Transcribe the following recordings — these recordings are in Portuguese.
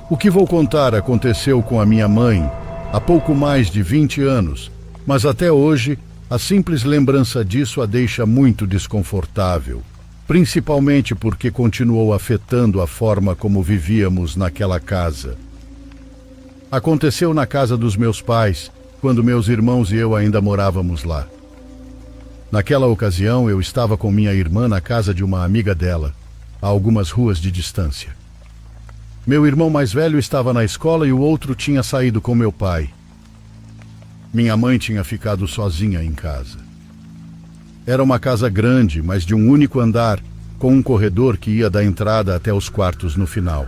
O que vou contar aconteceu com a minha mãe há pouco mais de 20 anos, mas até hoje a simples lembrança disso a deixa muito desconfortável, principalmente porque continuou afetando a forma como vivíamos naquela casa. Aconteceu na casa dos meus pais, quando meus irmãos e eu ainda morávamos lá. Naquela ocasião, eu estava com minha irmã na casa de uma amiga dela, a algumas ruas de distância. Meu irmão mais velho estava na escola e o outro tinha saído com meu pai. Minha mãe tinha ficado sozinha em casa. Era uma casa grande, mas de um único andar, com um corredor que ia da entrada até os quartos no final.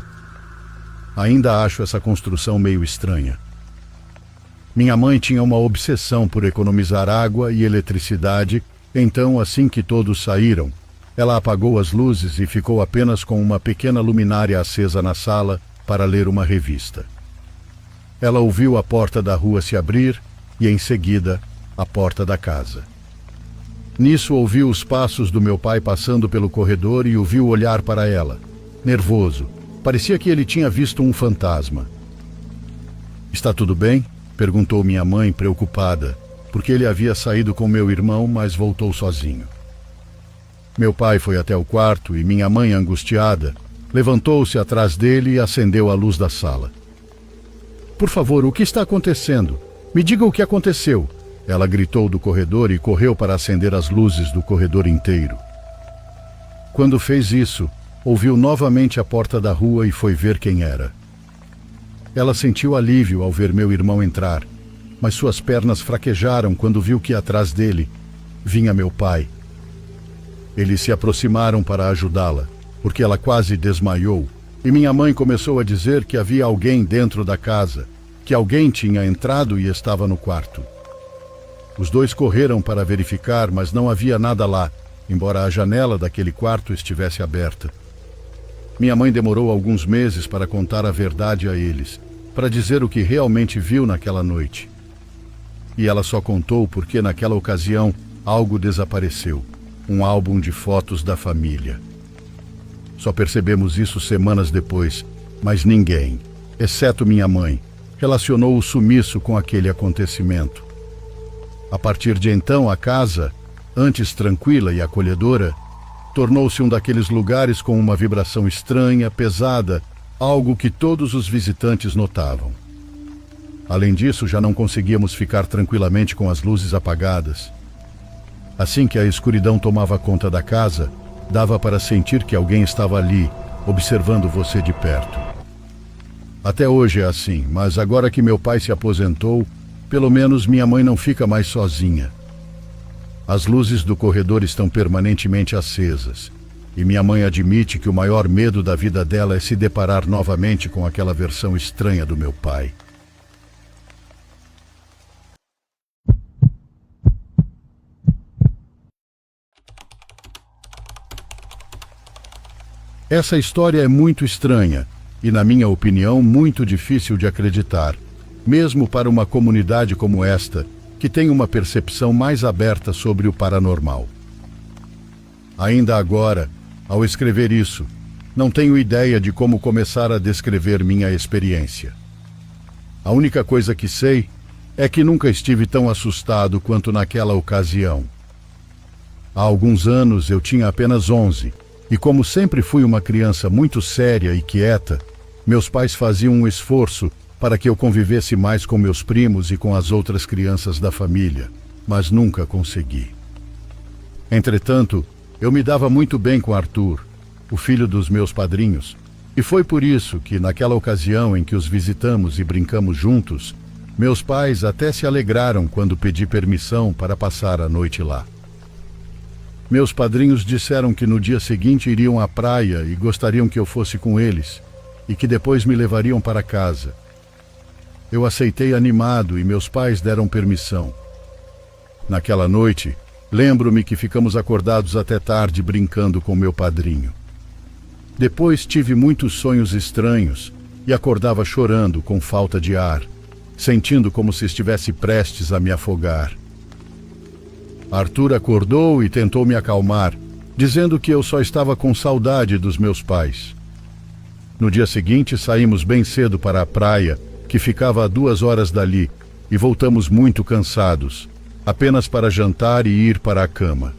Ainda acho essa construção meio estranha. Minha mãe tinha uma obsessão por economizar água e eletricidade, então, assim que todos saíram, ela apagou as luzes e ficou apenas com uma pequena luminária acesa na sala para ler uma revista. Ela ouviu a porta da rua se abrir e, em seguida, a porta da casa. Nisso, ouviu os passos do meu pai passando pelo corredor e o viu olhar para ela, nervoso. Parecia que ele tinha visto um fantasma. "Está tudo bem?" perguntou minha mãe, preocupada, porque ele havia saído com meu irmão, mas voltou sozinho. Meu pai foi até o quarto e minha mãe, angustiada, levantou-se atrás dele e acendeu a luz da sala. "Por favor, o que está acontecendo? Me diga o que aconteceu!" Ela gritou do corredor e correu para acender as luzes do corredor inteiro. Quando fez isso, ouviu novamente a porta da rua e foi ver quem era. Ela sentiu alívio ao ver meu irmão entrar, mas suas pernas fraquejaram quando viu que atrás dele vinha meu pai. Eles se aproximaram para ajudá-la, porque ela quase desmaiou, e minha mãe começou a dizer que havia alguém dentro da casa, que alguém tinha entrado e estava no quarto. Os dois correram para verificar, mas não havia nada lá, embora a janela daquele quarto estivesse aberta. Minha mãe demorou alguns meses para contar a verdade a eles, para dizer o que realmente viu naquela noite. E ela só contou porque naquela ocasião algo desapareceu, um álbum de fotos da família. Só percebemos isso semanas depois, mas ninguém, exceto minha mãe, relacionou o sumiço com aquele acontecimento. A partir de então, a casa, antes tranquila e acolhedora, tornou-se um daqueles lugares com uma vibração estranha, pesada, algo que todos os visitantes notavam. Além disso, já não conseguíamos ficar tranquilamente com as luzes apagadas. Assim que a escuridão tomava conta da casa, dava para sentir que alguém estava ali, observando você de perto. Até hoje é assim, mas agora que meu pai se aposentou, pelo menos minha mãe não fica mais sozinha. As luzes do corredor estão permanentemente acesas, e minha mãe admite que o maior medo da vida dela é se deparar novamente com aquela versão estranha do meu pai. Essa história é muito estranha e, na minha opinião, muito difícil de acreditar, mesmo para uma comunidade como esta, que tem uma percepção mais aberta sobre o paranormal. Ainda agora, ao escrever isso, não tenho ideia de como começar a descrever minha experiência. A única coisa que sei é que nunca estive tão assustado quanto naquela ocasião. Há alguns anos eu tinha apenas 11, e como sempre fui uma criança muito séria e quieta, meus pais faziam um esforço para que eu convivesse mais com meus primos e com as outras crianças da família, mas nunca consegui. Entretanto, eu me dava muito bem com Arthur, o filho dos meus padrinhos, e foi por isso que, naquela ocasião em que os visitamos e brincamos juntos, meus pais até se alegraram quando pedi permissão para passar a noite lá. Meus padrinhos disseram que no dia seguinte iriam à praia e gostariam que eu fosse com eles, e que depois me levariam para casa. Eu aceitei animado e meus pais deram permissão. Naquela noite, lembro-me que ficamos acordados até tarde brincando com meu padrinho. Depois tive muitos sonhos estranhos e acordava chorando com falta de ar, sentindo como se estivesse prestes a me afogar. Arthur acordou e tentou me acalmar, dizendo que eu só estava com saudade dos meus pais. No dia seguinte, saímos bem cedo para a praia, que ficava a 2 horas dali, e voltamos muito cansados, apenas para jantar e ir para a cama.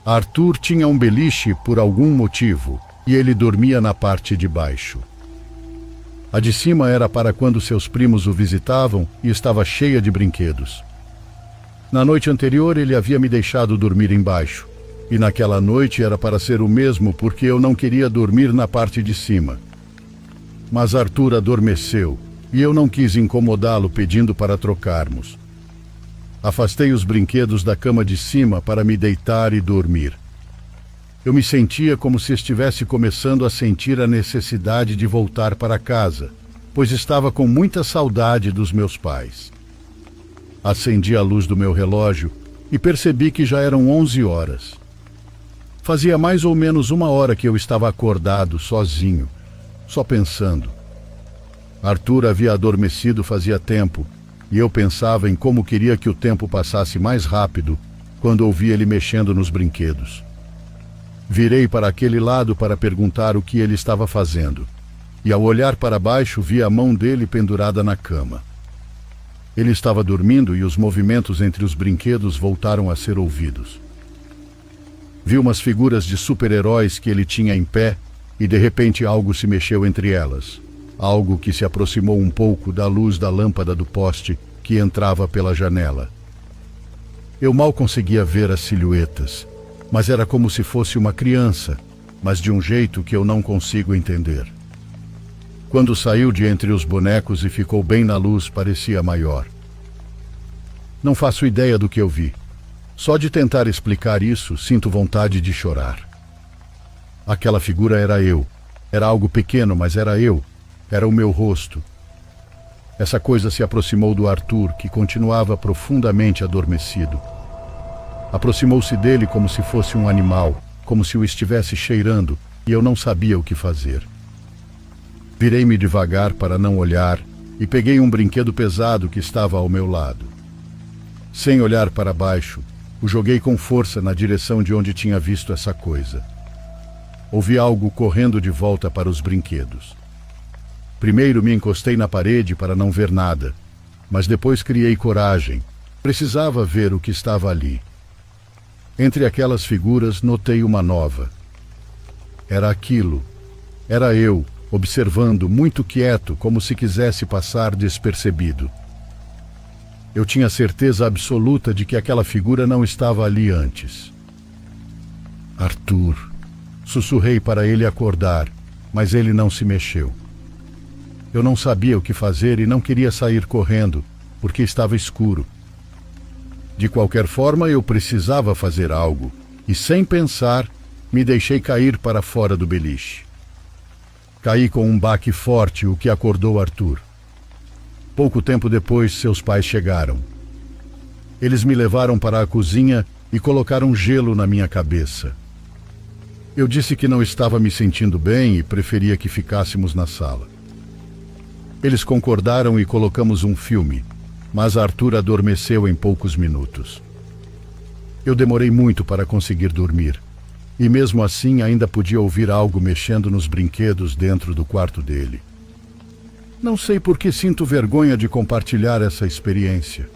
Arthur tinha um beliche por algum motivo, e ele dormia na parte de baixo. A de cima era para quando seus primos o visitavam e estava cheia de brinquedos. Na noite anterior ele havia me deixado dormir embaixo, e naquela noite era para ser o mesmo porque eu não queria dormir na parte de cima. Mas Arthur adormeceu, e eu não quis incomodá-lo pedindo para trocarmos. Afastei os brinquedos da cama de cima para me deitar e dormir. Eu me sentia como se estivesse começando a sentir a necessidade de voltar para casa, pois estava com muita saudade dos meus pais. Acendi a luz do meu relógio e percebi que já eram 11 horas. Fazia mais ou menos 1 hora que eu estava acordado, sozinho, só pensando. Arthur havia adormecido fazia tempo, e eu pensava em como queria que o tempo passasse mais rápido quando ouvi ele mexendo nos brinquedos. Virei para aquele lado para perguntar o que ele estava fazendo, e ao olhar para baixo vi a mão dele pendurada na cama. Ele estava dormindo e os movimentos entre os brinquedos voltaram a ser ouvidos. Vi umas figuras de super-heróis que ele tinha em pé e de repente algo se mexeu entre elas, algo que se aproximou um pouco da luz da lâmpada do poste que entrava pela janela. Eu mal conseguia ver as silhuetas, mas era como se fosse uma criança, mas de um jeito que eu não consigo entender. Quando saiu de entre os bonecos e ficou bem na luz, parecia maior. Não faço ideia do que eu vi. Só de tentar explicar isso, sinto vontade de chorar. Aquela figura era eu. Era algo pequeno, mas era eu. Era o meu rosto. Essa coisa se aproximou do Arthur, que continuava profundamente adormecido. Aproximou-se dele como se fosse um animal, como se o estivesse cheirando, e eu não sabia o que fazer. Virei-me devagar para não olhar e peguei um brinquedo pesado que estava ao meu lado. Sem olhar para baixo, o joguei com força na direção de onde tinha visto essa coisa. Ouvi algo correndo de volta para os brinquedos. Primeiro me encostei na parede para não ver nada, mas depois criei coragem. Precisava ver o que estava ali. Entre aquelas figuras notei uma nova. Era aquilo. Era eu, observando, muito quieto, como se quisesse passar despercebido. Eu tinha certeza absoluta de que aquela figura não estava ali antes. Arthur. Sussurrei para ele acordar, mas ele não se mexeu. Eu não sabia o que fazer e não queria sair correndo, porque estava escuro. De qualquer forma, eu precisava fazer algo, e sem pensar, me deixei cair para fora do beliche. Caí com um baque forte, o que acordou Arthur. Pouco tempo depois, seus pais chegaram. Eles me levaram para a cozinha e colocaram gelo na minha cabeça. Eu disse que não estava me sentindo bem e preferia que ficássemos na sala. Eles concordaram e colocamos um filme, mas Arthur adormeceu em poucos minutos. Eu demorei muito para conseguir dormir, e mesmo assim ainda podia ouvir algo mexendo nos brinquedos dentro do quarto dele. Não sei por que sinto vergonha de compartilhar essa experiência.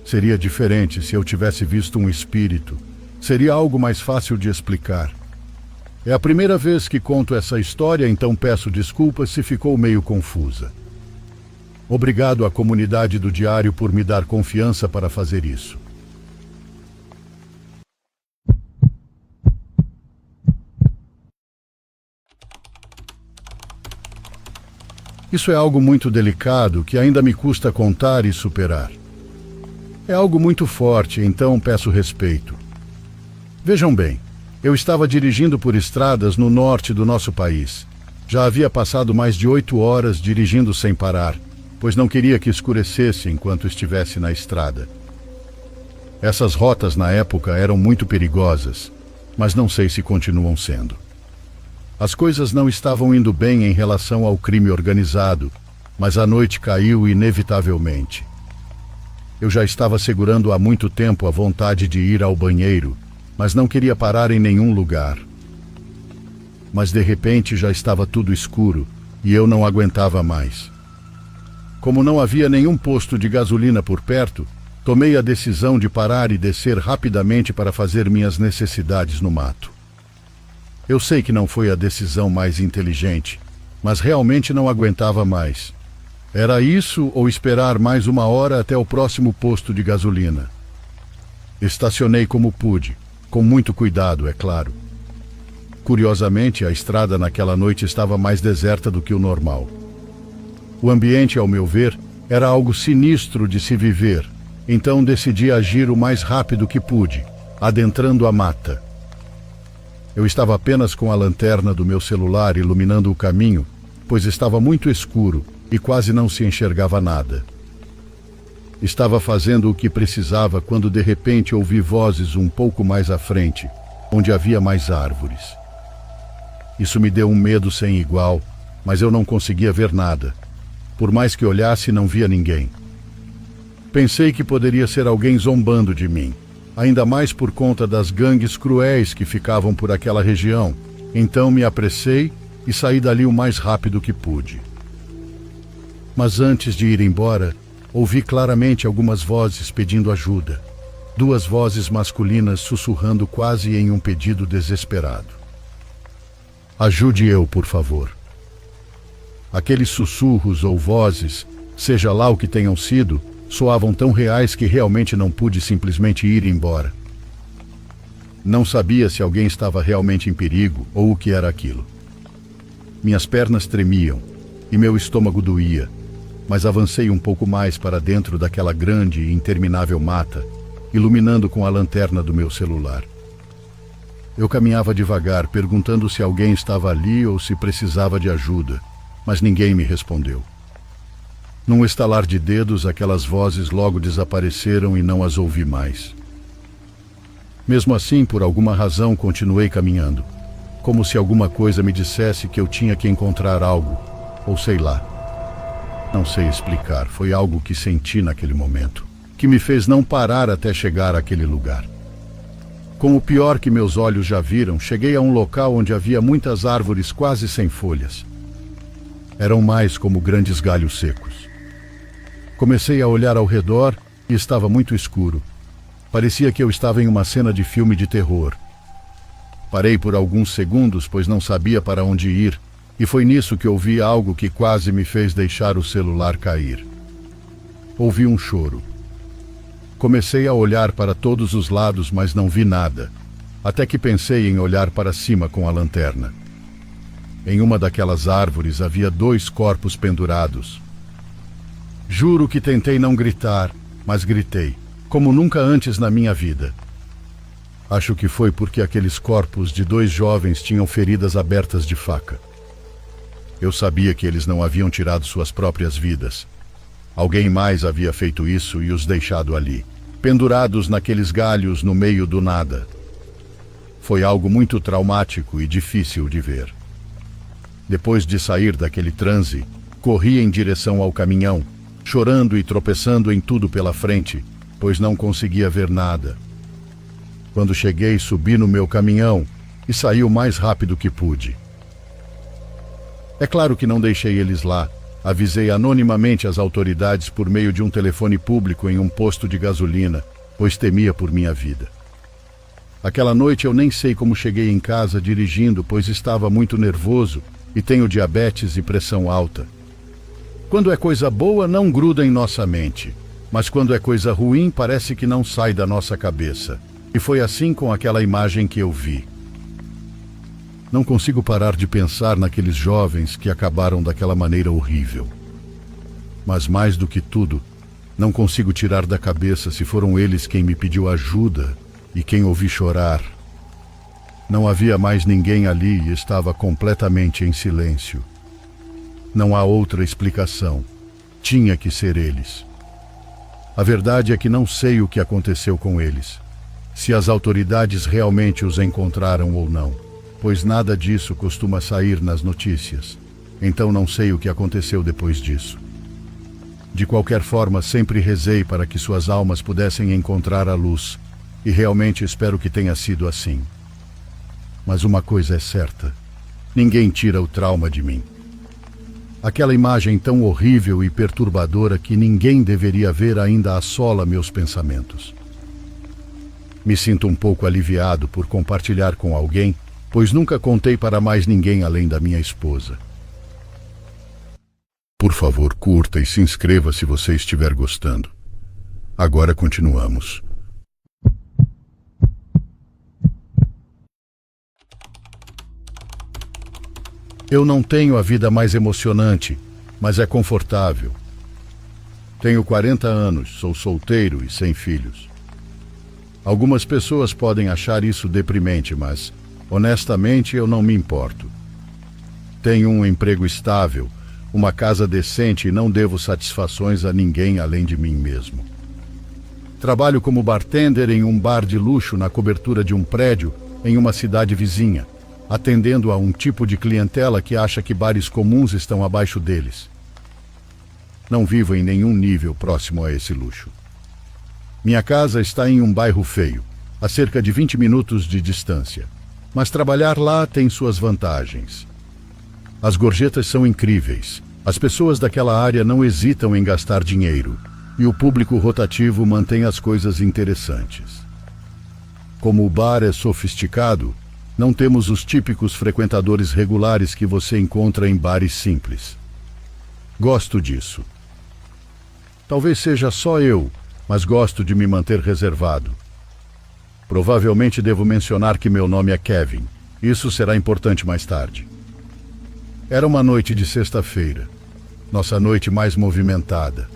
Seria diferente se eu tivesse visto um espírito. Seria algo mais fácil de explicar. É a primeira vez que conto essa história, então peço desculpas se ficou meio confusa. Obrigado à comunidade do Diário por me dar confiança para fazer isso. Isso é algo muito delicado que ainda me custa contar e superar. É algo muito forte, então peço respeito. Vejam bem, eu estava dirigindo por estradas no norte do nosso país. Já havia passado mais de 8 horas dirigindo sem parar, pois não queria que escurecesse enquanto estivesse na estrada. Essas rotas na época eram muito perigosas, mas não sei se continuam sendo. As coisas não estavam indo bem em relação ao crime organizado, mas a noite caiu inevitavelmente. Eu já estava segurando há muito tempo a vontade de ir ao banheiro, mas não queria parar em nenhum lugar. mas de repente já estava tudo escuro e eu não aguentava mais. Como não havia nenhum posto de gasolina por perto, tomei a decisão de parar e descer rapidamente para fazer minhas necessidades no mato. Eu sei que não foi a decisão mais inteligente, mas realmente não aguentava mais. Era isso ou esperar mais 1 hora até o próximo posto de gasolina. Estacionei como pude, com muito cuidado, é claro. Curiosamente, a estrada naquela noite estava mais deserta do que o normal. O ambiente, ao meu ver, era algo sinistro de se viver, então decidi agir o mais rápido que pude, adentrando a mata. Eu estava apenas com a lanterna do meu celular iluminando o caminho, pois estava muito escuro e quase não se enxergava nada. Estava fazendo o que precisava quando de repente ouvi vozes um pouco mais à frente, onde havia mais árvores. Isso me deu um medo sem igual, mas eu não conseguia ver nada. Por mais que olhasse, não via ninguém. Pensei que poderia ser alguém zombando de mim, ainda mais por conta das gangues cruéis que ficavam por aquela região. Então me apressei e saí dali o mais rápido que pude. Mas antes de ir embora, ouvi claramente algumas vozes pedindo ajuda. 2 vozes masculinas sussurrando quase em um pedido desesperado. Ajude eu, por favor. Aqueles sussurros ou vozes, seja lá o que tenham sido, soavam tão reais que realmente não pude simplesmente ir embora. Não sabia se alguém estava realmente em perigo ou o que era aquilo. Minhas pernas tremiam e meu estômago doía, mas avancei um pouco mais para dentro daquela grande e interminável mata, iluminando com a lanterna do meu celular. Eu caminhava devagar, perguntando se alguém estava ali ou se precisava de ajuda, mas ninguém me respondeu. Num estalar de dedos, aquelas vozes logo desapareceram e não as ouvi mais. Mesmo assim, por alguma razão, continuei caminhando, como se alguma coisa me dissesse que eu tinha que encontrar algo, ou sei lá. Não sei explicar, foi algo que senti naquele momento, que me fez não parar até chegar àquele lugar. Com o pior que meus olhos já viram, cheguei a um local onde havia muitas árvores quase sem folhas. Eram mais como grandes galhos secos. Comecei a olhar ao redor e estava muito escuro. Parecia que eu estava em uma cena de filme de terror. Parei por alguns segundos, pois não sabia para onde ir, e foi nisso que ouvi algo que quase me fez deixar o celular cair. Ouvi um choro. Comecei a olhar para todos os lados, mas não vi nada, até que pensei em olhar para cima com a lanterna. Em uma daquelas árvores havia 2 corpos pendurados. Juro que tentei não gritar, mas gritei, como nunca antes na minha vida. Acho que foi porque aqueles corpos de 2 jovens tinham feridas abertas de faca. Eu sabia que eles não haviam tirado suas próprias vidas. Alguém mais havia feito isso e os deixado ali, pendurados naqueles galhos no meio do nada. Foi algo muito traumático e difícil de ver. Depois de sair daquele transe, corri em direção ao caminhão, chorando e tropeçando em tudo pela frente, pois não conseguia ver nada. Quando cheguei, subi no meu caminhão e saí o mais rápido que pude. É claro que não deixei eles lá. Avisei anonimamente as autoridades por meio de um telefone público em um posto de gasolina, pois temia por minha vida. Aquela noite eu nem sei como cheguei em casa dirigindo, pois estava muito nervoso e tenho diabetes e pressão alta. Quando é coisa boa, não gruda em nossa mente, mas quando é coisa ruim, parece que não sai da nossa cabeça. E foi assim com aquela imagem que eu vi. Não consigo parar de pensar naqueles jovens que acabaram daquela maneira horrível. Mas mais do que tudo, não consigo tirar da cabeça se foram eles quem me pediu ajuda e quem ouvi chorar. Não havia mais ninguém ali e estava completamente em silêncio. Não há outra explicação. Tinha que ser eles. A verdade é que não sei o que aconteceu com eles. Se as autoridades realmente os encontraram ou não, pois nada disso costuma sair nas notícias. Então não sei o que aconteceu depois disso. De qualquer forma, sempre rezei para que suas almas pudessem encontrar a luz, e realmente espero que tenha sido assim. Mas uma coisa é certa: ninguém tira o trauma de mim. Aquela imagem tão horrível e perturbadora que ninguém deveria ver ainda assola meus pensamentos. Me sinto um pouco aliviado por compartilhar com alguém, pois nunca contei para mais ninguém além da minha esposa. Por favor, curta e se inscreva se você estiver gostando. Agora continuamos. Eu não tenho a vida mais emocionante, mas é confortável. Tenho 40 anos, sou solteiro e sem filhos. Algumas pessoas podem achar isso deprimente, mas, honestamente, eu não me importo. Tenho um emprego estável, uma casa decente e não devo satisfações a ninguém além de mim mesmo. Trabalho como bartender em um bar de luxo na cobertura de um prédio em uma cidade vizinha, atendendo a um tipo de clientela que acha que bares comuns estão abaixo deles. Não vivo em nenhum nível próximo a esse luxo. Minha casa está em um bairro feio, a cerca de 20 minutos de distância, mas trabalhar lá tem suas vantagens. As gorjetas são incríveis, as pessoas daquela área não hesitam em gastar dinheiro, e o público rotativo mantém as coisas interessantes. Como o bar é sofisticado, não temos os típicos frequentadores regulares que você encontra em bares simples. Gosto disso. Talvez seja só eu, mas gosto de me manter reservado. Provavelmente devo mencionar que meu nome é Kevin. Isso será importante mais tarde. Era uma noite de sexta-feira, nossa noite mais movimentada.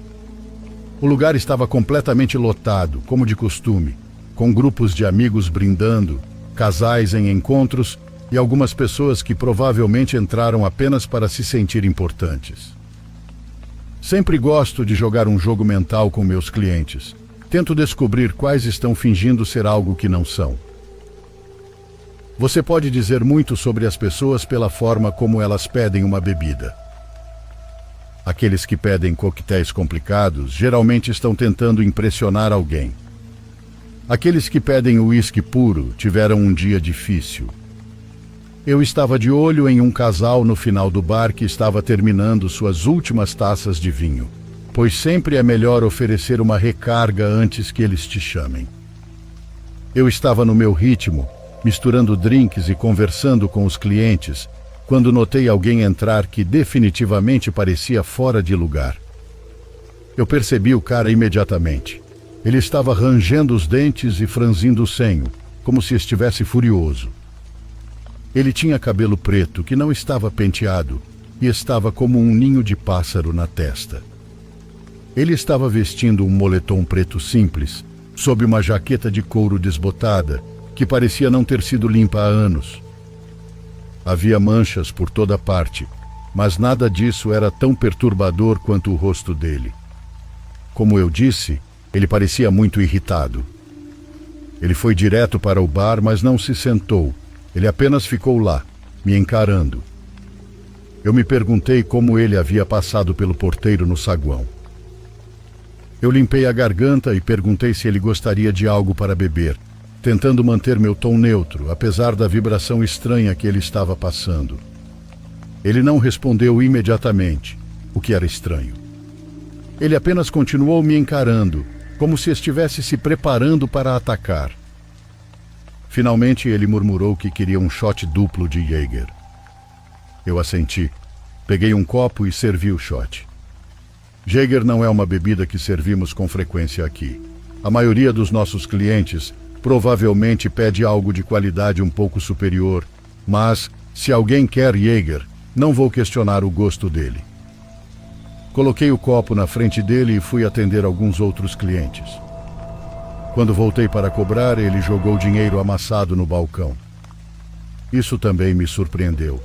O lugar estava completamente lotado, como de costume, com grupos de amigos brindando, casais em encontros e algumas pessoas que provavelmente entraram apenas para se sentir importantes. Sempre gosto de jogar um jogo mental com meus clientes. Tento descobrir quais estão fingindo ser algo que não são. Você pode dizer muito sobre as pessoas pela forma como elas pedem uma bebida. Aqueles que pedem coquetéis complicados geralmente estão tentando impressionar alguém. Aqueles que pedem uísque puro tiveram um dia difícil. Eu estava de olho em um casal no final do bar que estava terminando suas últimas taças de vinho, pois sempre é melhor oferecer uma recarga antes que eles te chamem. Eu estava no meu ritmo, misturando drinks e conversando com os clientes, quando notei alguém entrar que definitivamente parecia fora de lugar. Eu percebi o cara imediatamente. Ele estava rangendo os dentes e franzindo o senho, como se estivesse furioso. Ele tinha cabelo preto que não estava penteado e estava como um ninho de pássaro na testa. Ele estava vestindo um moletom preto simples, sob uma jaqueta de couro desbotada, que parecia não ter sido limpa há anos. Havia manchas por toda parte, mas nada disso era tão perturbador quanto o rosto dele. Como eu disse, ele parecia muito irritado. Ele foi direto para o bar, mas não se sentou. Ele apenas ficou lá, me encarando. Eu me perguntei como ele havia passado pelo porteiro no saguão. Eu limpei a garganta e perguntei se ele gostaria de algo para beber, tentando manter meu tom neutro, apesar da vibração estranha que ele estava passando. Ele não respondeu imediatamente, o que era estranho. Ele apenas continuou me encarando, como se estivesse se preparando para atacar. Finalmente ele murmurou que queria um shot duplo de Jäger. Eu assenti, peguei um copo e servi o shot. Jäger não é uma bebida que servimos com frequência aqui. A maioria dos nossos clientes provavelmente pede algo de qualidade um pouco superior, mas, se alguém quer Jäger, não vou questionar o gosto dele. Coloquei o copo na frente dele e fui atender alguns outros clientes. Quando voltei para cobrar, ele jogou dinheiro amassado no balcão. Isso também me surpreendeu.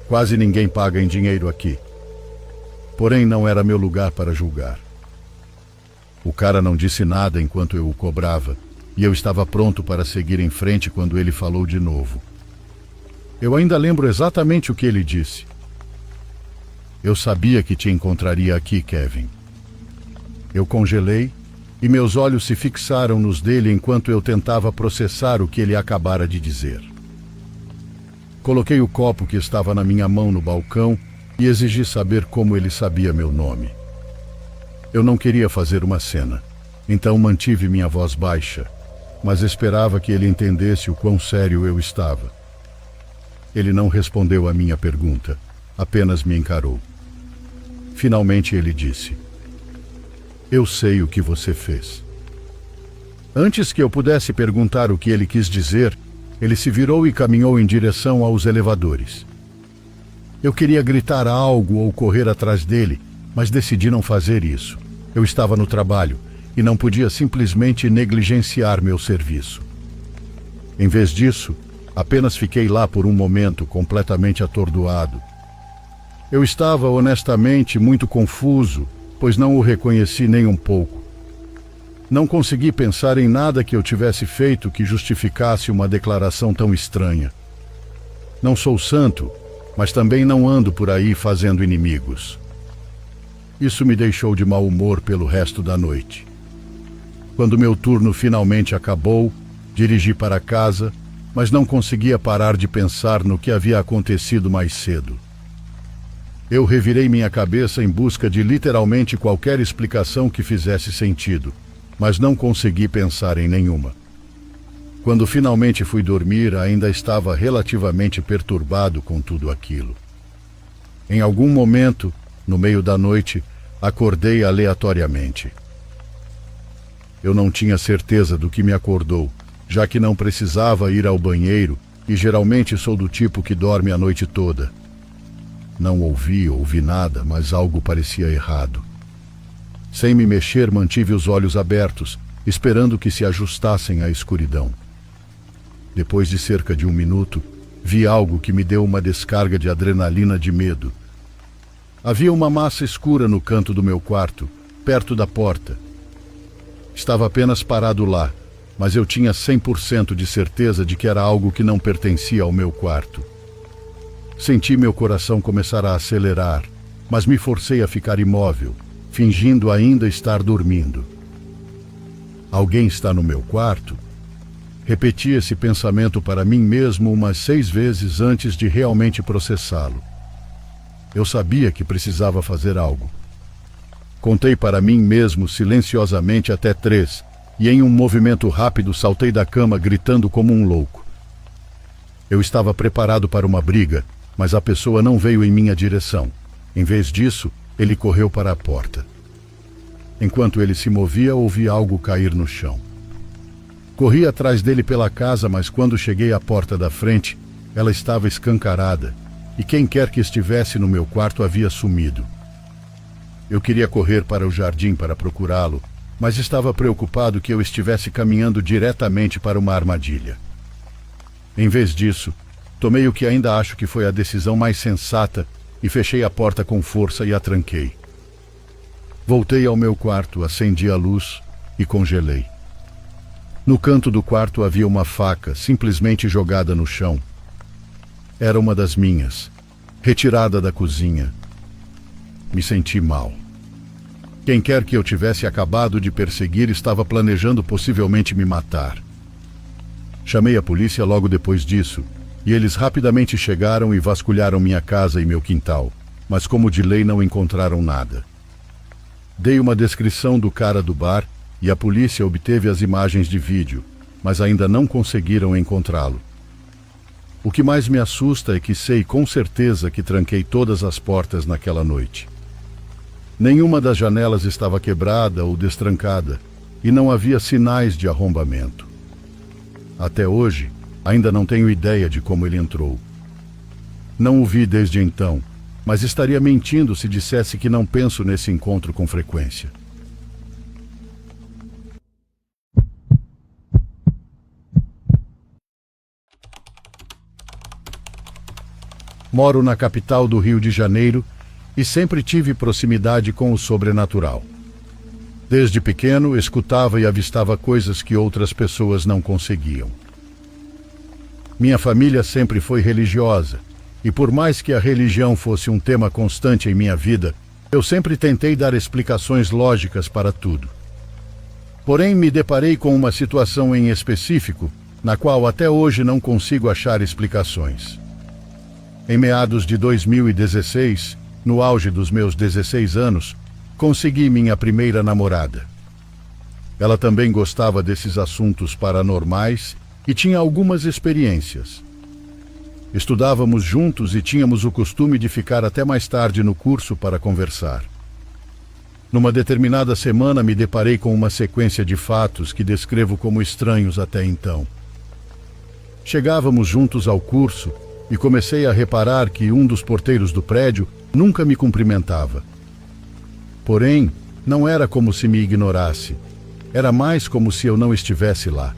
Quase ninguém paga em dinheiro aqui. Porém, não era meu lugar para julgar. O cara não disse nada enquanto eu o cobrava, e eu estava pronto para seguir em frente quando ele falou de novo. Eu ainda lembro exatamente o que ele disse. Eu sabia que te encontraria aqui, Kevin. Eu congelei e meus olhos se fixaram nos dele enquanto eu tentava processar o que ele acabara de dizer. Coloquei o copo que estava na minha mão no balcão e exigi saber como ele sabia meu nome. Eu não queria fazer uma cena, então mantive minha voz baixa, mas esperava que ele entendesse o quão sério eu estava. Ele não respondeu à minha pergunta, apenas me encarou. Finalmente ele disse: "Eu sei o que você fez." Antes que eu pudesse perguntar o que ele quis dizer, ele se virou e caminhou em direção aos elevadores. Eu queria gritar algo ou correr atrás dele, mas decidi não fazer isso. Eu estava no trabalho e não podia simplesmente negligenciar meu serviço. Em vez disso, apenas fiquei lá por um momento completamente atordoado. Eu estava honestamente muito confuso, pois não o reconheci nem um pouco. Não consegui pensar em nada que eu tivesse feito que justificasse uma declaração tão estranha. Não sou santo, mas também não ando por aí fazendo inimigos. Isso me deixou de mau humor pelo resto da noite. Quando meu turno finalmente acabou, dirigi para casa, mas não conseguia parar de pensar no que havia acontecido mais cedo. Eu revirei minha cabeça em busca de literalmente qualquer explicação que fizesse sentido, mas não consegui pensar em nenhuma. Quando finalmente fui dormir, ainda estava relativamente perturbado com tudo aquilo. Em algum momento, no meio da noite, acordei aleatoriamente. Eu não tinha certeza do que me acordou, já que não precisava ir ao banheiro e geralmente sou do tipo que dorme a noite toda. Não ouvi nada, mas algo parecia errado. Sem me mexer, mantive os olhos abertos, esperando que se ajustassem à escuridão. Depois de cerca de 1 minuto, vi algo que me deu uma descarga de adrenalina de medo. Havia uma massa escura no canto do meu quarto, perto da porta. Estava apenas parado lá, mas eu tinha 100% de certeza de que era algo que não pertencia ao meu quarto. Senti meu coração começar a acelerar, mas me forcei a ficar imóvel, fingindo ainda estar dormindo. Alguém está no meu quarto? Repeti esse pensamento para mim mesmo umas 6 vezes antes de realmente processá-lo. Eu sabia que precisava fazer algo. Contei para mim mesmo silenciosamente até 3, e em um movimento rápido saltei da cama gritando como um louco. Eu estava preparado para uma briga, mas a pessoa não veio em minha direção. Em vez disso, ele correu para a porta. Enquanto ele se movia, ouvi algo cair no chão. Corri atrás dele pela casa, mas quando cheguei à porta da frente, ela estava escancarada, e quem quer que estivesse no meu quarto havia sumido. Eu queria correr para o jardim para procurá-lo, mas estava preocupado que eu estivesse caminhando diretamente para uma armadilha. Em vez disso, tomei o que ainda acho que foi a decisão mais sensata e fechei a porta com força e a tranquei. Voltei ao meu quarto, acendi a luz e congelei. No canto do quarto havia uma faca, simplesmente jogada no chão. Era uma das minhas, retirada da cozinha. Me senti mal. Quem quer que eu tivesse acabado de perseguir estava planejando possivelmente me matar. Chamei a polícia logo depois disso, e eles rapidamente chegaram e vasculharam minha casa e meu quintal, mas como de lei não encontraram nada. Dei uma descrição do cara do bar e a polícia obteve as imagens de vídeo, mas ainda não conseguiram encontrá-lo. O que mais me assusta é que sei com certeza que tranquei todas as portas naquela noite. Nenhuma das janelas estava quebrada ou destrancada, e não havia sinais de arrombamento. Até hoje, ainda não tenho ideia de como ele entrou. Não o vi desde então, mas estaria mentindo se dissesse que não penso nesse encontro com frequência. Moro na capital do Rio de Janeiro e sempre tive proximidade com o sobrenatural. Desde pequeno, escutava e avistava coisas que outras pessoas não conseguiam. Minha família sempre foi religiosa, e por mais que a religião fosse um tema constante em minha vida, eu sempre tentei dar explicações lógicas para tudo. Porém, me deparei com uma situação em específico, na qual até hoje não consigo achar explicações. Em meados de 2016, no auge dos meus 16 anos, consegui minha primeira namorada. Ela também gostava desses assuntos paranormais e tinha algumas experiências. Estudávamos juntos e tínhamos o costume de ficar até mais tarde no curso para conversar. Numa determinada semana me deparei com uma sequência de fatos que descrevo como estranhos até então. Chegávamos juntos ao curso e comecei a reparar que um dos porteiros do prédio nunca me cumprimentava. Porém, não era como se me ignorasse. Era mais como se eu não estivesse lá.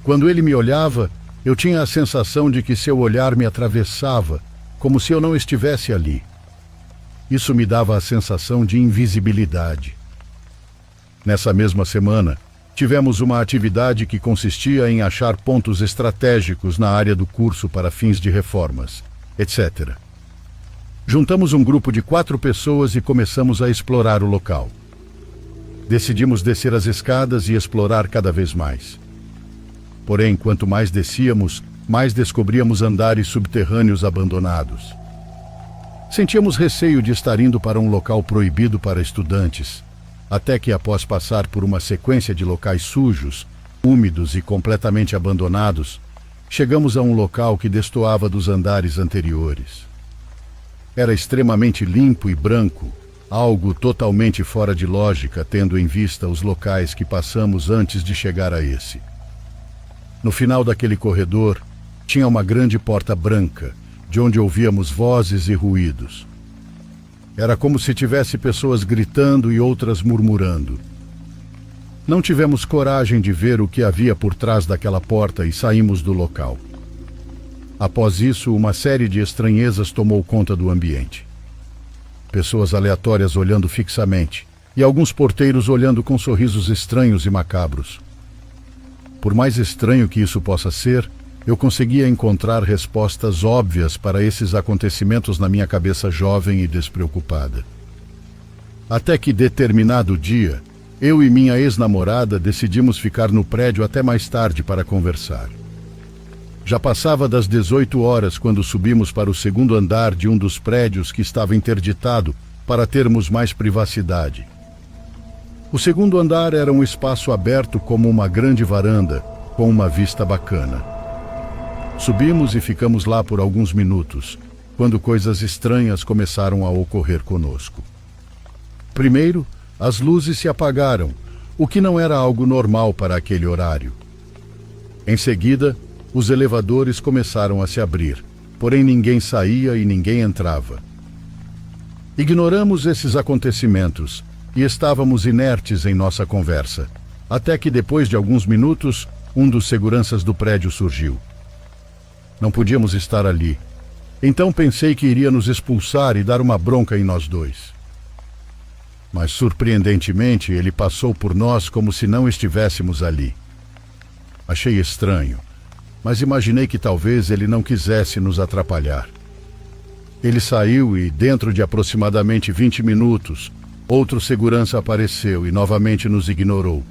Quando ele me olhava, eu tinha a sensação de que seu olhar me atravessava, como se eu não estivesse ali. Isso me dava a sensação de invisibilidade. Nessa mesma semana, tivemos uma atividade que consistia em achar pontos estratégicos na área do curso para fins de reformas, etc. Juntamos um grupo de 4 pessoas e começamos a explorar o local. Decidimos descer as escadas e explorar cada vez mais. Porém, quanto mais descíamos, mais descobríamos andares subterrâneos abandonados. Sentíamos receio de estar indo para um local proibido para estudantes, até que, após passar por uma sequência de locais sujos, úmidos e completamente abandonados, chegamos a um local que destoava dos andares anteriores. Era extremamente limpo e branco, algo totalmente fora de lógica, tendo em vista os locais que passamos antes de chegar a esse. No final daquele corredor, tinha uma grande porta branca, de onde ouvíamos vozes e ruídos. Era como se tivesse pessoas gritando e outras murmurando. Não tivemos coragem de ver o que havia por trás daquela porta e saímos do local. Após isso, uma série de estranhezas tomou conta do ambiente. Pessoas aleatórias olhando fixamente e alguns porteiros olhando com sorrisos estranhos e macabros. Por mais estranho que isso possa ser, eu conseguia encontrar respostas óbvias para esses acontecimentos na minha cabeça jovem e despreocupada. Até que, determinado dia, eu e minha ex-namorada decidimos ficar no prédio até mais tarde para conversar. Já passava das 18 horas quando subimos para o segundo andar de um dos prédios que estava interditado para termos mais privacidade. O segundo andar era um espaço aberto como uma grande varanda, com uma vista bacana. Subimos e ficamos lá por alguns minutos, quando coisas estranhas começaram a ocorrer conosco. Primeiro, as luzes se apagaram, o que não era algo normal para aquele horário. Em seguida, os elevadores começaram a se abrir, porém ninguém saía e ninguém entrava. Ignoramos esses acontecimentos e estávamos inertes em nossa conversa, até que depois de alguns minutos, um dos seguranças do prédio surgiu. Não podíamos estar ali. Então pensei que iria nos expulsar e dar uma bronca em nós dois. Mas, surpreendentemente, ele passou por nós como se não estivéssemos ali. Achei estranho, mas imaginei que talvez ele não quisesse nos atrapalhar. Ele saiu e, dentro de aproximadamente 20 minutos, outro segurança apareceu e novamente nos ignorou.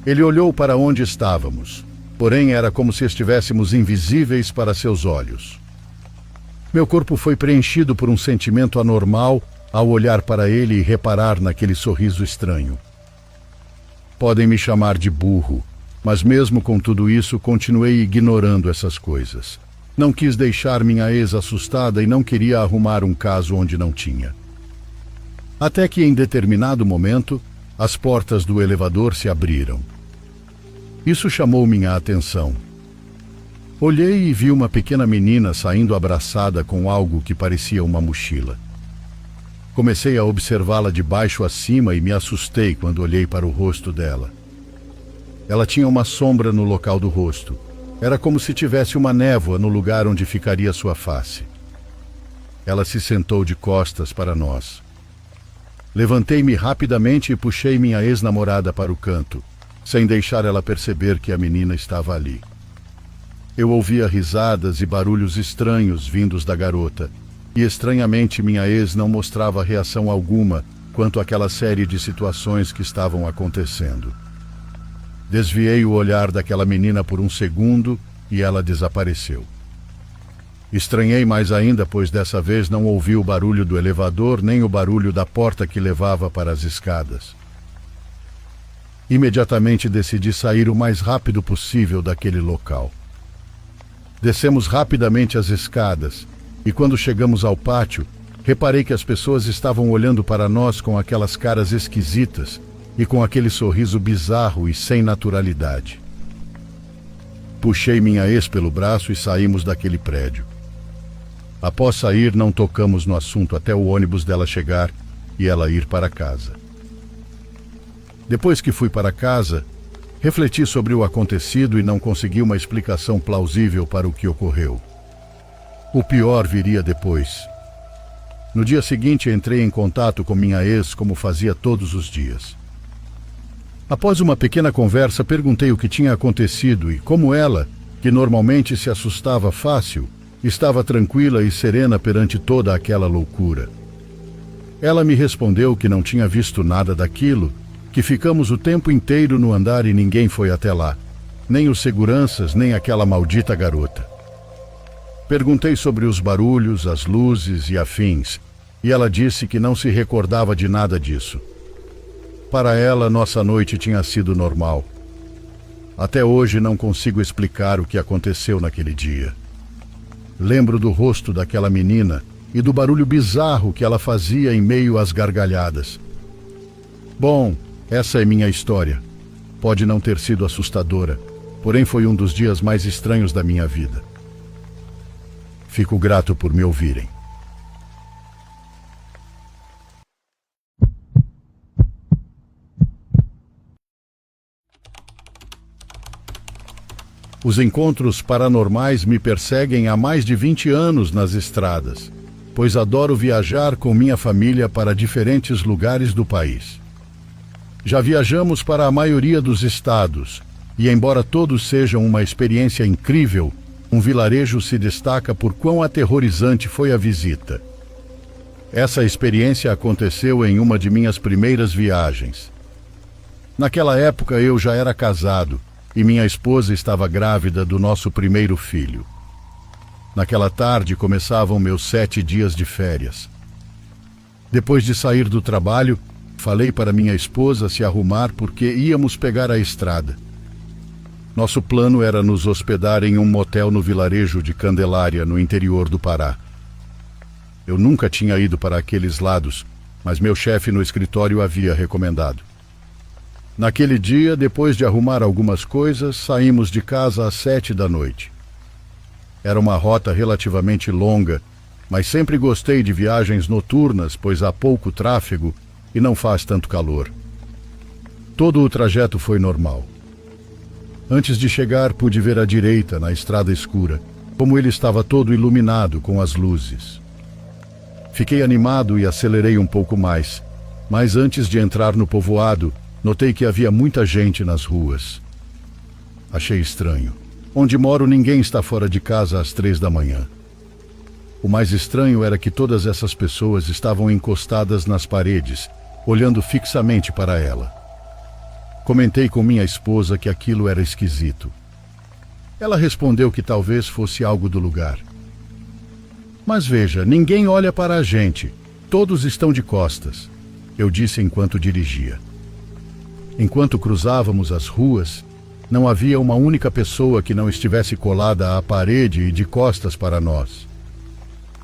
Ele olhou para onde estávamos, porém era como se estivéssemos invisíveis para seus olhos. Meu corpo foi preenchido por um sentimento anormal ao olhar para ele e reparar naquele sorriso estranho. Podem me chamar de burro, mas mesmo com tudo isso continuei ignorando essas coisas. Não quis deixar minha ex assustada e não queria arrumar um caso onde não tinha. Até que em determinado momento, as portas do elevador se abriram. Isso chamou minha atenção. Olhei e vi uma pequena menina saindo abraçada com algo que parecia uma mochila. Comecei a observá-la de baixo a cima e me assustei quando olhei para o rosto dela. Ela tinha uma sombra no local do rosto. Era como se tivesse uma névoa no lugar onde ficaria sua face. Ela se sentou de costas para nós. Levantei-me rapidamente e puxei minha ex-namorada para o canto, sem deixar ela perceber que a menina estava ali. Eu ouvia risadas e barulhos estranhos vindos da garota, e estranhamente minha ex não mostrava reação alguma quanto àquela série de situações que estavam acontecendo. Desviei o olhar daquela menina por um segundo e ela desapareceu. Estranhei mais ainda, pois dessa vez não ouvi o barulho do elevador nem o barulho da porta que levava para as escadas. Imediatamente decidi sair o mais rápido possível daquele local. Descemos rapidamente as escadas e, quando chegamos ao pátio, reparei que as pessoas estavam olhando para nós com aquelas caras esquisitas e com aquele sorriso bizarro e sem naturalidade. Puxei minha ex pelo braço e saímos daquele prédio. Após sair, não tocamos no assunto até o ônibus dela chegar e ela ir para casa. Depois que fui para casa, refleti sobre o acontecido e não consegui uma explicação plausível para o que ocorreu. O pior viria depois. No dia seguinte, entrei em contato com minha ex, como fazia todos os dias. Após uma pequena conversa, perguntei o que tinha acontecido e como ela, que normalmente se assustava fácil, estava tranquila e serena perante toda aquela loucura. Ela me respondeu que não tinha visto nada daquilo, que ficamos o tempo inteiro no andar e ninguém foi até lá, nem os seguranças, nem aquela maldita garota. Perguntei sobre os barulhos, as luzes e afins, e ela disse que não se recordava de nada disso. Para ela, nossa noite tinha sido normal. Até hoje não consigo explicar o que aconteceu naquele dia. Lembro do rosto daquela menina e do barulho bizarro que ela fazia em meio às gargalhadas. Bom, essa é minha história. Pode não ter sido assustadora, porém foi um dos dias mais estranhos da minha vida. Fico grato por me ouvirem. Os encontros paranormais me perseguem há mais de 20 anos nas estradas, pois adoro viajar com minha família para diferentes lugares do país. Já viajamos para a maioria dos estados, e embora todos sejam uma experiência incrível, um vilarejo se destaca por quão aterrorizante foi a visita. Essa experiência aconteceu em uma de minhas primeiras viagens. Naquela época eu já era casado, e minha esposa estava grávida do nosso primeiro filho. Naquela tarde começavam meus 7 dias de férias. Depois de sair do trabalho, falei para minha esposa se arrumar porque íamos pegar a estrada. Nosso plano era nos hospedar em um motel no vilarejo de Candelária, no interior do Pará. Eu nunca tinha ido para aqueles lados, mas meu chefe no escritório havia recomendado. Naquele dia, depois de arrumar algumas coisas, saímos de casa às 7 da noite. Era uma rota relativamente longa, mas sempre gostei de viagens noturnas, pois há pouco tráfego e não faz tanto calor. Todo o trajeto foi normal. Antes de chegar, pude ver à direita, na estrada escura, como ele estava todo iluminado com as luzes. Fiquei animado e acelerei um pouco mais, mas antes de entrar no povoado, notei que havia muita gente nas ruas. Achei estranho. Onde moro, ninguém está fora de casa às 3 da manhã. O mais estranho era que todas essas pessoas estavam encostadas nas paredes, olhando fixamente para ela. Comentei com minha esposa que aquilo era esquisito. Ela respondeu que talvez fosse algo do lugar. Mas veja, ninguém olha para a gente. Todos estão de costas, eu disse enquanto dirigia. Enquanto cruzávamos as ruas, não havia uma única pessoa que não estivesse colada à parede e de costas para nós.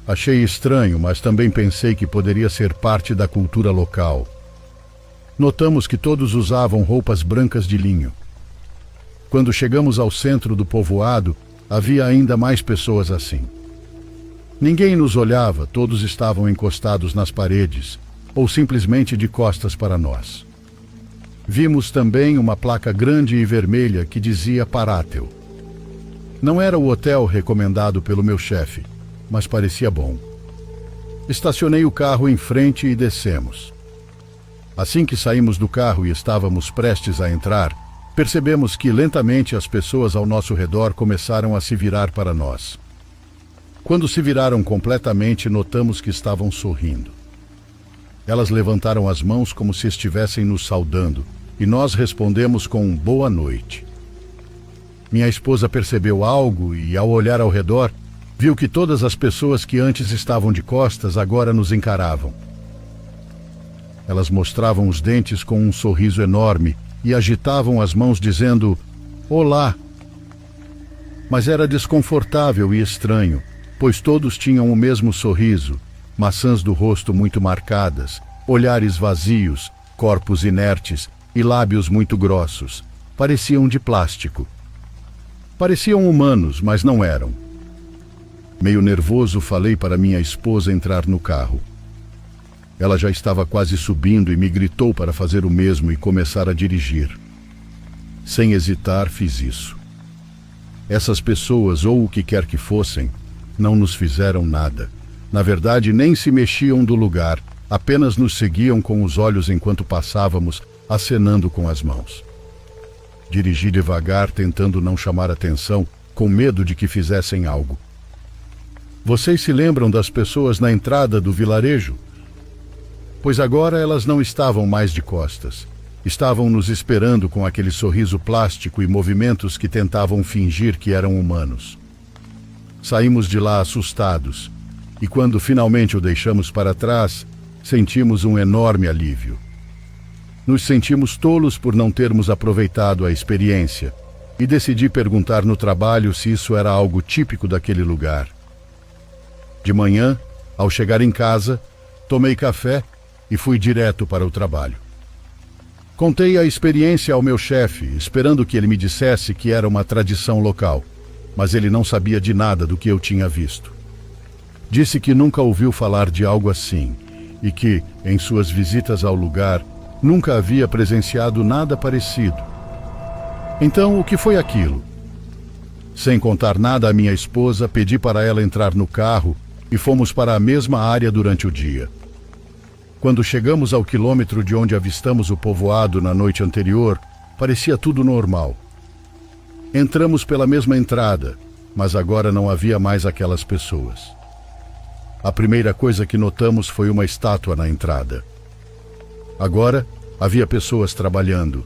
Achei estranho, mas também pensei que poderia ser parte da cultura local. Notamos que todos usavam roupas brancas de linho. Quando chegamos ao centro do povoado, havia ainda mais pessoas assim. Ninguém nos olhava, todos estavam encostados nas paredes, ou simplesmente de costas para nós. Vimos também uma placa grande e vermelha que dizia Parátel. Não era o hotel recomendado pelo meu chefe, mas parecia bom. Estacionei o carro em frente e descemos. Assim que saímos do carro e estávamos prestes a entrar, percebemos que lentamente as pessoas ao nosso redor começaram a se virar para nós. Quando se viraram completamente, notamos que estavam sorrindo. Elas levantaram as mãos como se estivessem nos saudando, e nós respondemos com boa noite. Minha esposa percebeu algo e, ao olhar ao redor, Viu que todas as pessoas que antes estavam de costas agora nos encaravam. Elas mostravam os dentes com um sorriso enorme e agitavam as mãos dizendo "Olá". Mas era desconfortável e estranho, pois todos tinham o mesmo sorriso, maçãs do rosto muito marcadas, olhares vazios, corpos inertes e lábios muito grossos. Pareciam de plástico. Pareciam humanos, mas não eram. Meio nervoso, falei para minha esposa entrar no carro. Ela já estava quase subindo e me gritou para fazer o mesmo e começar a dirigir. Sem hesitar, fiz isso. Essas pessoas, ou o que quer que fossem, não nos fizeram nada. Na verdade, nem se mexiam do lugar, apenas nos seguiam com os olhos enquanto passávamos, acenando com as mãos. Dirigi devagar, tentando não chamar atenção, com medo de que fizessem algo. Vocês se lembram das pessoas na entrada do vilarejo? Pois agora elas não estavam mais de costas. Estavam nos esperando com aquele sorriso plástico e movimentos que tentavam fingir que eram humanos. Saímos de lá assustados, e quando finalmente o deixamos para trás, sentimos um enorme alívio. Nos sentimos tolos por não termos aproveitado a experiência, e decidi perguntar no trabalho se isso era algo típico daquele lugar. De manhã, ao chegar em casa, tomei café e fui direto para o trabalho. Contei a experiência ao meu chefe, esperando que ele me dissesse que era uma tradição local, mas ele não sabia de nada do que eu tinha visto. Disse que nunca ouviu falar de algo assim e que, em suas visitas ao lugar, nunca havia presenciado nada parecido. Então, o que foi aquilo? Sem contar nada à minha esposa, pedi para ela entrar no carro e fomos para a mesma área durante o dia. Quando chegamos ao quilômetro de onde avistamos o povoado na noite anterior, parecia tudo normal. Entramos pela mesma entrada, mas agora não havia mais aquelas pessoas. A primeira coisa que notamos foi uma estátua na entrada. Agora havia pessoas trabalhando.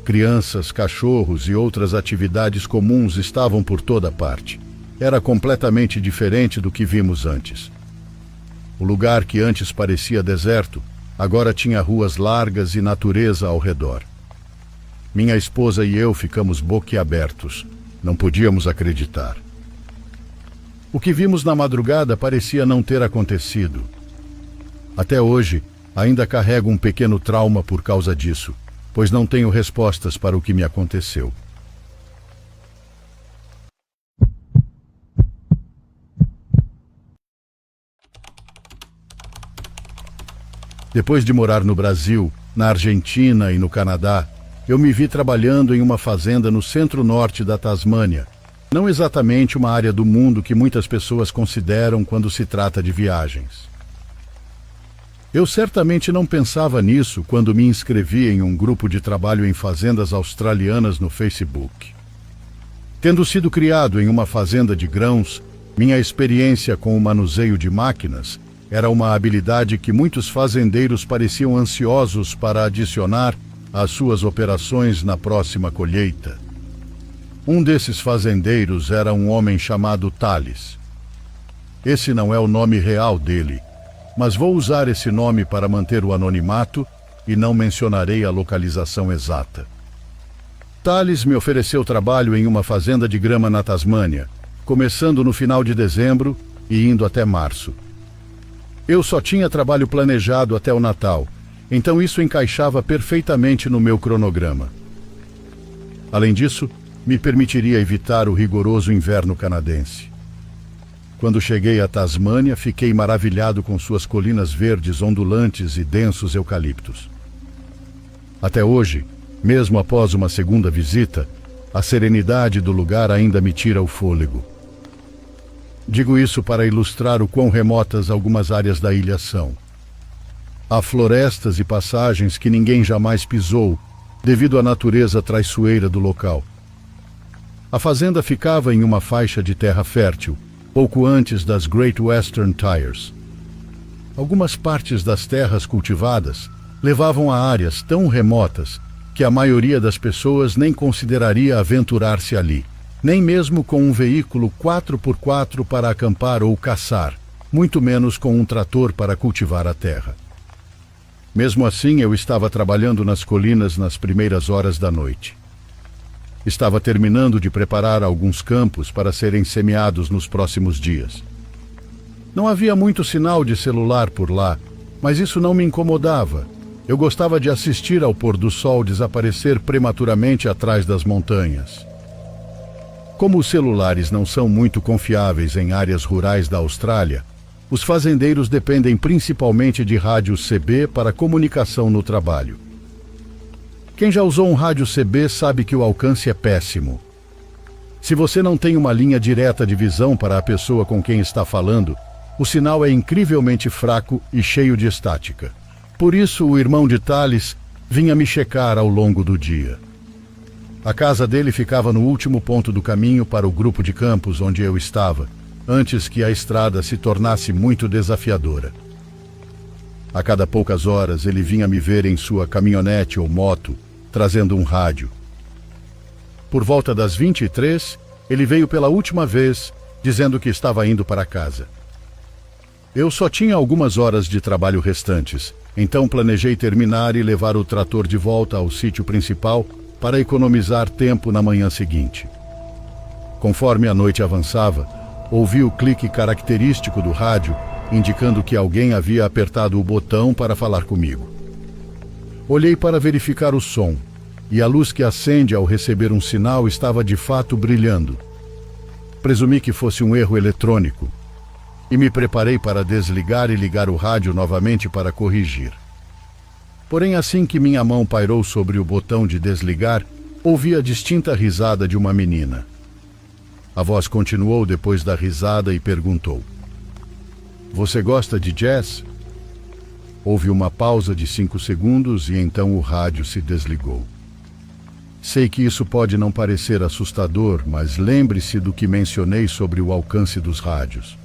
Crianças, cachorros e outras atividades comuns estavam por toda parte. Era completamente diferente do que vimos antes. O lugar que antes parecia deserto, agora tinha ruas largas e natureza ao redor. Minha esposa e eu ficamos boquiabertos. Não podíamos acreditar. O que vimos na madrugada parecia não ter acontecido. Até hoje, ainda carrego um pequeno trauma por causa disso, pois não tenho respostas para o que me aconteceu. Depois de morar no Brasil, na Argentina e no Canadá, eu me vi trabalhando em uma fazenda no centro-norte da Tasmânia, não exatamente uma área do mundo que muitas pessoas consideram quando se trata de viagens. Eu certamente não pensava nisso quando me inscrevi em um grupo de trabalho em fazendas australianas no Facebook. Tendo sido criado em uma fazenda de grãos, minha experiência com o manuseio de máquinas era uma habilidade que muitos fazendeiros pareciam ansiosos para adicionar às suas operações na próxima colheita. Um desses fazendeiros era um homem chamado Thales. Esse não é o nome real dele, mas vou usar esse nome para manter o anonimato e não mencionarei a localização exata. Thales me ofereceu trabalho em uma fazenda de grama na Tasmânia, começando no final de dezembro e indo até março. Eu só tinha trabalho planejado até o Natal, então isso encaixava perfeitamente no meu cronograma. Além disso, me permitiria evitar o rigoroso inverno canadense. Quando cheguei à Tasmânia, fiquei maravilhado com suas colinas verdes ondulantes e densos eucaliptos. Até hoje, mesmo após uma segunda visita, a serenidade do lugar ainda me tira o fôlego. Digo isso para ilustrar o quão remotas algumas áreas da ilha são. Há florestas e passagens que ninguém jamais pisou, devido à natureza traiçoeira do local. A fazenda ficava em uma faixa de terra fértil, pouco antes das Great Western Tires. Algumas partes das terras cultivadas levavam a áreas tão remotas que a maioria das pessoas nem consideraria aventurar-se ali, nem mesmo com um veículo 4x4 para acampar ou caçar, muito menos com um trator para cultivar a terra. Mesmo assim, eu estava trabalhando nas colinas nas primeiras horas da noite. Estava terminando de preparar alguns campos para serem semeados nos próximos dias. Não havia muito sinal de celular por lá, mas isso não me incomodava. Eu gostava de assistir ao pôr do sol desaparecer prematuramente atrás das montanhas. Como os celulares não são muito confiáveis em áreas rurais da Austrália, os fazendeiros dependem principalmente de rádios CB para comunicação no trabalho. Quem já usou um rádio CB sabe que o alcance é péssimo. Se você não tem uma linha direta de visão para a pessoa com quem está falando, o sinal é incrivelmente fraco e cheio de estática. Por isso, o irmão de Thales vinha me checar ao longo do dia. A casa dele ficava no último ponto do caminho para o grupo de campos onde eu estava, antes que a estrada se tornasse muito desafiadora. A cada poucas horas ele vinha me ver em sua caminhonete ou moto, trazendo um rádio. Por volta das 23, ele veio pela última vez, dizendo que estava indo para casa. Eu só tinha algumas horas de trabalho restantes, então planejei terminar e levar o trator de volta ao sítio principal para economizar tempo na manhã seguinte. Conforme a noite avançava, ouvi o clique característico do rádio, indicando que alguém havia apertado o botão para falar comigo. Olhei para verificar o som, e a luz que acende ao receber um sinal estava de fato brilhando. Presumi que fosse um erro eletrônico, e me preparei para desligar e ligar o rádio novamente para corrigir. Porém, assim que minha mão pairou sobre o botão de desligar, ouvi a distinta risada de uma menina. A voz continuou depois da risada e perguntou: "Você gosta de jazz?" Houve uma pausa de 5 segundos e então o rádio se desligou. Sei que isso pode não parecer assustador, mas lembre-se do que mencionei sobre o alcance dos rádios.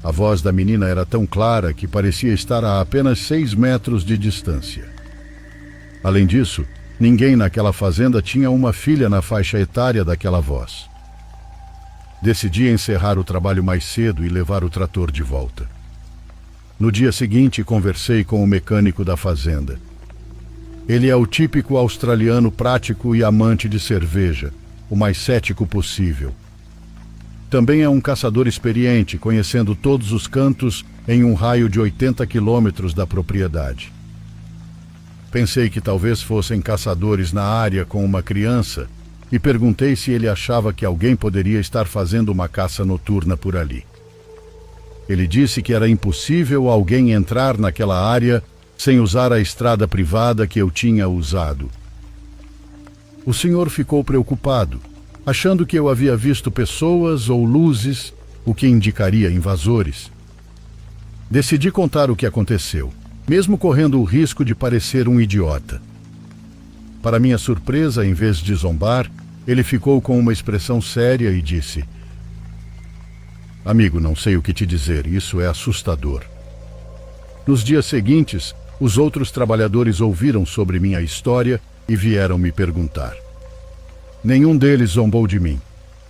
A voz da menina era tão clara que parecia estar a apenas 6 metros de distância. Além disso, ninguém naquela fazenda tinha uma filha na faixa etária daquela voz. Decidi encerrar o trabalho mais cedo e levar o trator de volta. No dia seguinte, conversei com o mecânico da fazenda. Ele é o típico australiano prático e amante de cerveja, o mais cético possível. Também é um caçador experiente, conhecendo todos os cantos em um raio de 80 quilômetros da propriedade. Pensei que talvez fossem caçadores na área com uma criança e perguntei se ele achava que alguém poderia estar fazendo uma caça noturna por ali. Ele disse que era impossível alguém entrar naquela área sem usar a estrada privada que eu tinha usado. O senhor ficou preocupado, achando que eu havia visto pessoas ou luzes, o que indicaria invasores. Decidi contar o que aconteceu, mesmo correndo o risco de parecer um idiota. Para minha surpresa, em vez de zombar, ele ficou com uma expressão séria e disse: "Amigo, não sei o que te dizer, isso é assustador." Nos dias seguintes, os outros trabalhadores ouviram sobre minha história e vieram me perguntar. Nenhum deles zombou de mim.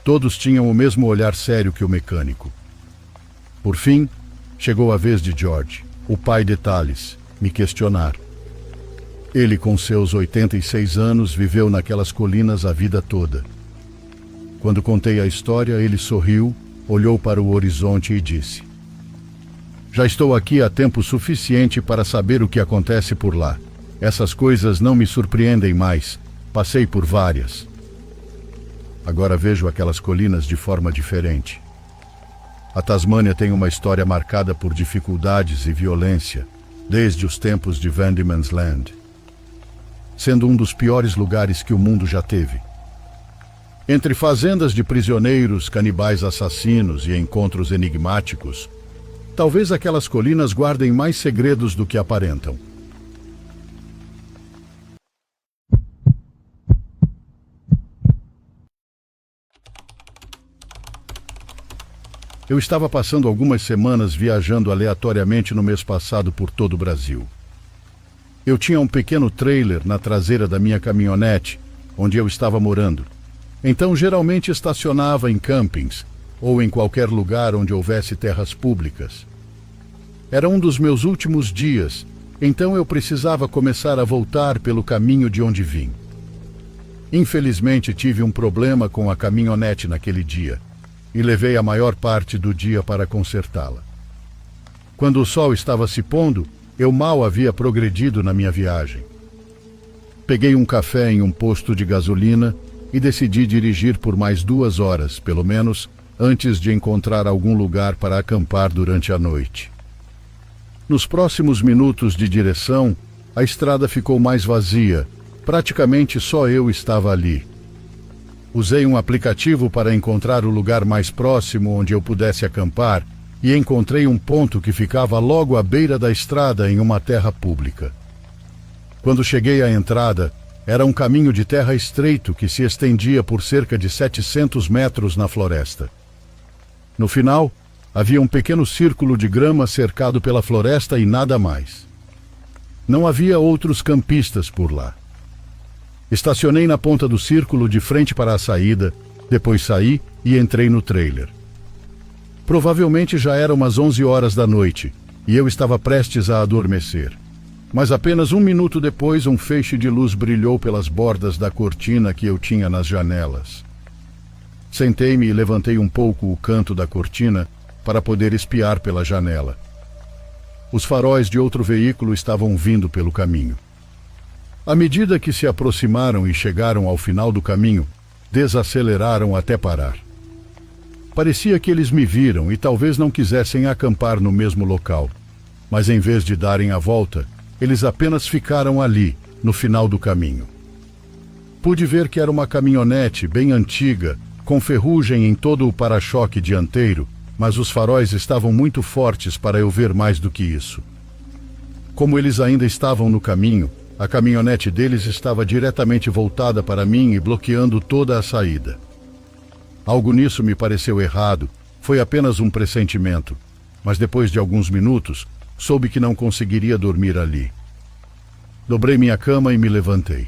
Todos tinham o mesmo olhar sério que o mecânico. Por fim, chegou a vez de George, o pai de Thales, me questionar. Ele, com seus 86 anos, viveu naquelas colinas a vida toda. Quando contei a história, ele sorriu, olhou para o horizonte e disse: "Já estou aqui há tempo suficiente para saber o que acontece por lá. Essas coisas não me surpreendem mais. Passei por várias. Agora vejo aquelas colinas de forma diferente. A Tasmânia tem uma história marcada por dificuldades e violência, desde os tempos de Van Diemen's Land, sendo um dos piores lugares que o mundo já teve. Entre fazendas de prisioneiros, canibais assassinos e encontros enigmáticos, talvez aquelas colinas guardem mais segredos do que aparentam." Eu estava passando algumas semanas viajando aleatoriamente no mês passado por todo o Brasil. Eu tinha um pequeno trailer na traseira da minha caminhonete, onde eu estava morando, Então geralmente estacionava em campings ou em qualquer lugar onde houvesse terras públicas. Era um dos meus últimos dias, então eu precisava começar a voltar pelo caminho de onde vim. Infelizmente tive um problema com a caminhonete naquele dia e levei a maior parte do dia para consertá-la. Quando o sol estava se pondo, eu mal havia progredido na minha viagem. Peguei um café em um posto de gasolina e decidi dirigir por mais 2 horas, pelo menos, antes de encontrar algum lugar para acampar durante a noite. Nos próximos minutos de direção, a estrada ficou mais vazia. Praticamente só eu estava ali. Usei um aplicativo para encontrar o lugar mais próximo onde eu pudesse acampar e encontrei um ponto que ficava logo à beira da estrada em uma terra pública. Quando cheguei à entrada, era um caminho de terra estreito que se estendia por cerca de 700 metros na floresta. No final, havia um pequeno círculo de grama cercado pela floresta e nada mais. Não havia outros campistas por lá. Estacionei na ponta do círculo de frente para a saída, depois saí e entrei no trailer. Provavelmente já era umas 11 horas da noite e eu estava prestes a adormecer. Mas apenas 1 minuto depois um feixe de luz brilhou pelas bordas da cortina que eu tinha nas janelas. Sentei-me e levantei um pouco o canto da cortina para poder espiar pela janela. Os faróis de outro veículo estavam vindo pelo caminho. À medida que se aproximaram e chegaram ao final do caminho, desaceleraram até parar. Parecia que eles me viram e talvez não quisessem acampar no mesmo local, mas em vez de darem a volta, eles apenas ficaram ali, no final do caminho. Pude ver que era uma caminhonete bem antiga, com ferrugem em todo o para-choque dianteiro, mas os faróis estavam muito fortes para eu ver mais do que isso. Como eles ainda estavam no caminho, a caminhonete deles estava diretamente voltada para mim e bloqueando toda a saída. Algo nisso me pareceu errado, foi apenas um pressentimento, mas depois de alguns minutos, soube que não conseguiria dormir ali. Dobrei minha cama e me levantei.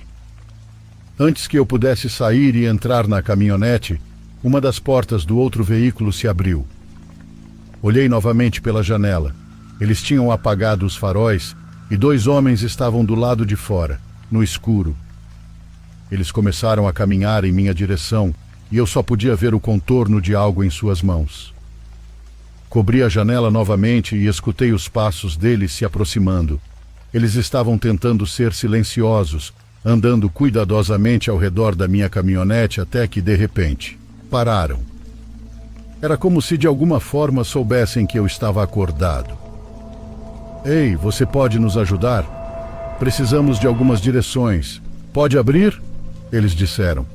Antes que eu pudesse sair e entrar na caminhonete, uma das portas do outro veículo se abriu. Olhei novamente pela janela. Eles tinham apagado os faróis e 2 homens estavam do lado de fora, no escuro. Eles começaram a caminhar em minha direção e eu só podia ver o contorno de algo em suas mãos. Cobri a janela novamente e escutei os passos deles se aproximando. Eles estavam tentando ser silenciosos, andando cuidadosamente ao redor da minha caminhonete até que, de repente, pararam. Era como se de alguma forma soubessem que eu estava acordado. Ei, você pode nos ajudar? Precisamos de algumas direções. Pode abrir? Eles disseram.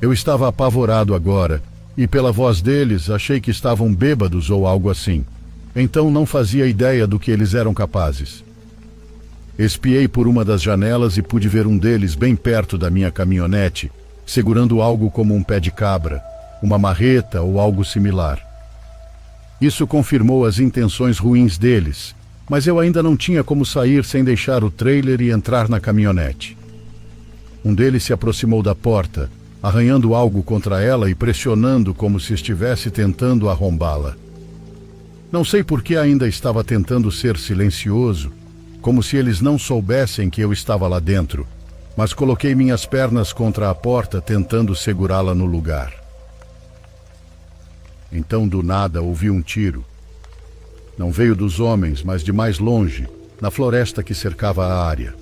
Eu estava apavorado agora, e pela voz deles achei que estavam bêbados ou algo assim. Então não fazia ideia do que eles eram capazes. Espiei por uma das janelas e pude ver um deles bem perto da minha caminhonete, segurando algo como um pé de cabra, uma marreta ou algo similar. Isso confirmou as intenções ruins deles, mas eu ainda não tinha como sair sem deixar o trailer e entrar na caminhonete. Um deles se aproximou da porta, arranhando algo contra ela e pressionando como se estivesse tentando arrombá-la. Não sei por que ainda estava tentando ser silencioso, como se eles não soubessem que eu estava lá dentro, mas coloquei minhas pernas contra a porta tentando segurá-la no lugar. Então, do nada, ouvi um tiro. Não veio dos homens, mas de mais longe, na floresta que cercava a área.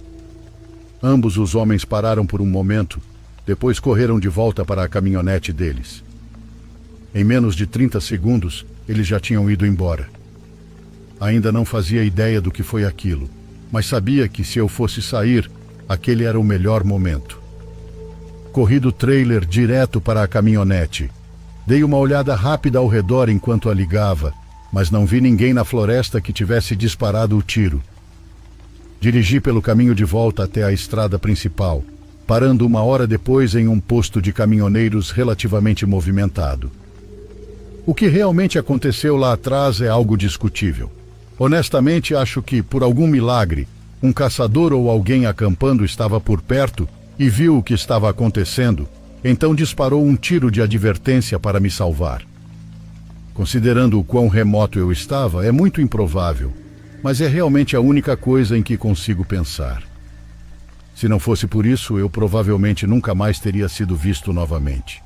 Ambos os homens pararam por um momento, depois correram de volta para a caminhonete deles. Em menos de 30 segundos, eles já tinham ido embora. Ainda não fazia ideia do que foi aquilo, mas sabia que se eu fosse sair, aquele era o melhor momento. Corri do trailer direto para a caminhonete. Dei uma olhada rápida ao redor enquanto a ligava, mas não vi ninguém na floresta que tivesse disparado o tiro. Dirigi pelo caminho de volta até a estrada principal, parando 1 hora depois em um posto de caminhoneiros relativamente movimentado. O que realmente aconteceu lá atrás é algo discutível. Honestamente, acho que, por algum milagre, um caçador ou alguém acampando estava por perto e viu o que estava acontecendo Então disparou um tiro de advertência para me salvar. Considerando o quão remoto eu estava, é muito improvável, mas é realmente a única coisa em que consigo pensar. Se não fosse por isso, eu provavelmente nunca mais teria sido visto novamente.